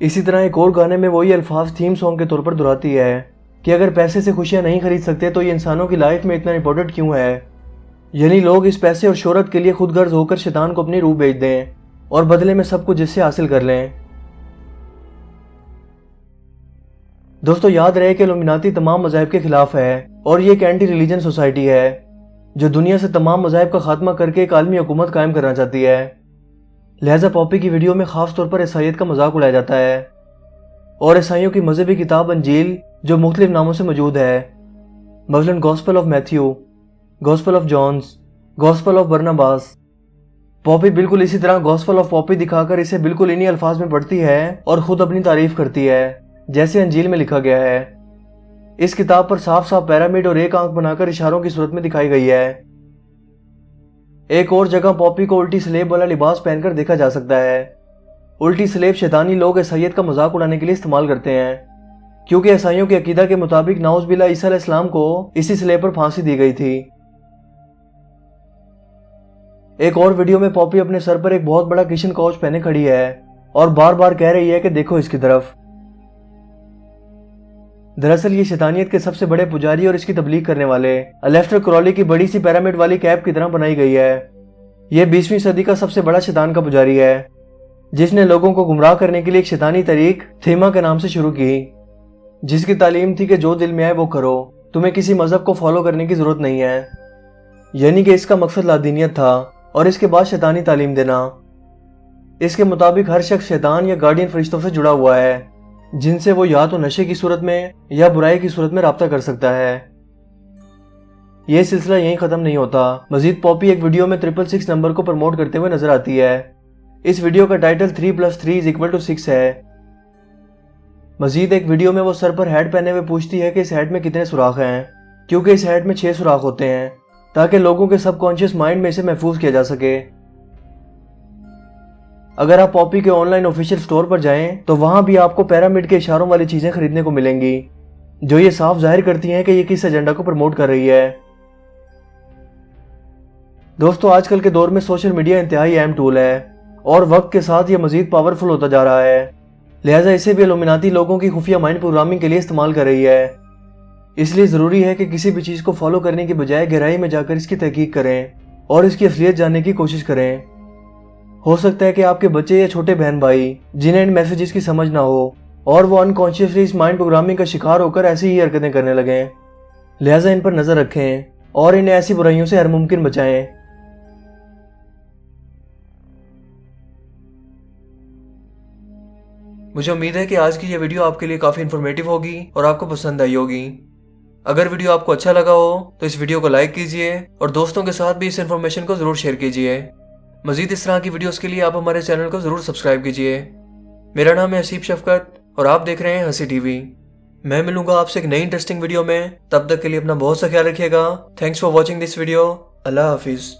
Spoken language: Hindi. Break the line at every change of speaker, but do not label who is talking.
इसी तरह एक और गाने में वही अल्फाज थीम सॉन्ग के तौर पर दोहराती है कि अगर पैसे से खुशियां नहीं खरीद सकते तो ये इंसानों की लाइफ में इतना इंपॉर्टेंट क्यों है। यानी लोग इस पैसे और शोहरत के लिए खुद गर्ज होकर शैतान को अपनी रूह बेच दें और बदले में सब कुछ इससे हासिल कर लें। दोस्तों याद रहे कि इल्यूमिनाती तमाम मज़ाहिब के खिलाफ है और ये एक एंटी रिलीजन सोसाइटी है जो दुनिया से तमाम मज़ाहिब का खात्मा करके एक आलमी हुकूमत कायम करना चाहती है। लिहाजा पॉपी की वीडियो में खास तौर पर ईसाईयत का मजाक उड़ाया जाता है और ईसाइयों की मजहबी किताब अंजील जो मुख्तलिफ नामों से मौजूद है, मसलन Gospel of Matthew, Gospel of Johns, Gospel of Barnabas. पॉपी बिल्कुल इसी तरह गॉस्पेल ऑफ पॉपी दिखाकर इसे बिल्कुल इन्हीं अल्फाज में पढ़ती है और खुद अपनी तारीफ करती है जैसे अंजील में लिखा गया है। इस किताब पर साफ साफ पिरामिड और एक आंख बनाकर इशारों की सूरत में दिखाई गई है। एक और जगह पॉपी को उल्टी स्लेब वाला लिबास पहनकर देखा जा सकता है। उल्टी स्लेब शैतानी लोग ईसाईयत का मजाक उड़ाने के लिए इस्तेमाल करते हैं क्योंकि ईसाइयों के अकीदा के मुताबिक नाउज़ बिल्लाह ईसा अलैहिस्सलाम को इसी स्लेब पर फांसी दी गई थी। एक और वीडियो में पॉपी अपने सर पर एक बहुत बड़ा किचन काउच पहने खड़ी है और बार बार कह रही है कि देखो इसकी तरफ। दरअसल ये शैतानियत के सबसे बड़े पुजारी और इसकी तबलीग करने वाले अलेफ्टर क्रॉली की बड़ी सी पिरामिड वाली कैप की तरह बनाई गई है। यह 20वीं सदी का सबसे बड़ा शैतान का पुजारी है जिसने लोगों को गुमराह करने के लिए एक शैतानी तरीक थेमा के नाम से शुरू की, जिसकी तालीम थी कि जो दिल में आए वो करो, तुम्हें किसी मजहब को फॉलो करने की जरूरत नहीं है। यानी कि इसका मकसद लादीनियत था और इसके बाद शैतानी तालीम देना। इसके मुताबिक हर शख्स शैतान या गार्डियन फरिश्तों से जुड़ा हुआ है जिनसे वो या तो नशे की सूरत में या बुराई की सूरत में राब्ता कर सकता है। यह सिलसिला यहीं खत्म नहीं होता। मजीद पॉपी एक वीडियो में 666 नंबर को प्रमोट करते हुए नजर आती है। इस वीडियो का टाइटल 3+3=6 है। मजीद एक वीडियो में वो सर पर हैट पहने हुए पूछती है कि इस हैट में कितने सुराख हैं, क्योंकि इस हैट में 6 सुराख होते हैं ताकि लोगों के सबकॉन्शियस माइंड में इसे महफूज किया जा सके। अगर आप पॉपी के ऑनलाइन ऑफिशियल स्टोर पर जाएं तो वहां भी आपको पिरामिड के इशारों वाली चीजें खरीदने को मिलेंगी जो ये साफ जाहिर करती हैं कि ये किस एजेंडा को प्रमोट कर रही है। दोस्तों आजकल के दौर में सोशल मीडिया इंतहाई अहम टूल है और वक्त के साथ ये मजीद पावरफुल होता जा रहा है। लिहाजा इसे भी इल्यूमिनाती लोगों की खुफिया माइंड प्रोग्रामिंग के लिए इस्तेमाल कर रही है। इसलिए ज़रूरी है कि किसी भी चीज़ को फॉलो करने की बजाय गहराई में जाकर इसकी तहकीक करें और इसकी असलियत जानने की कोशिश करें। हो सकता है कि आपके बच्चे या छोटे बहन भाई जिन्हें इन मैसेजेस की समझ ना हो और वो अनकॉन्शियसली इस माइंड प्रोग्रामिंग का शिकार होकर ऐसी ही हरकतें करने लगें। लिहाजा इन पर नज़र रखें और इन्हें ऐसी बुराइयों से हर मुमकिन बचाएं। मुझे उम्मीद है कि आज की यह वीडियो आपके लिए काफ़ी इन्फॉर्मेटिव होगी और आपको पसंद आई होगी। अगर वीडियो आपको अच्छा लगा हो तो इस वीडियो को लाइक कीजिए और दोस्तों के साथ भी इस इन्फॉर्मेशन को ज़रूर शेयर कीजिए। मज़ीद इस तरह की वीडियोस के लिए आप हमारे चैनल को ज़रूर सब्सक्राइब कीजिए। मेरा नाम है हसीब शफकत और आप देख रहे हैं हंसी टीवी। मैं मिलूंगा आपसे एक नई इंटरेस्टिंग वीडियो में। तब तक के लिए अपना बहुत सा ख्याल रखिएगा। Thanks for watching this video. अल्लाह हाफिज़।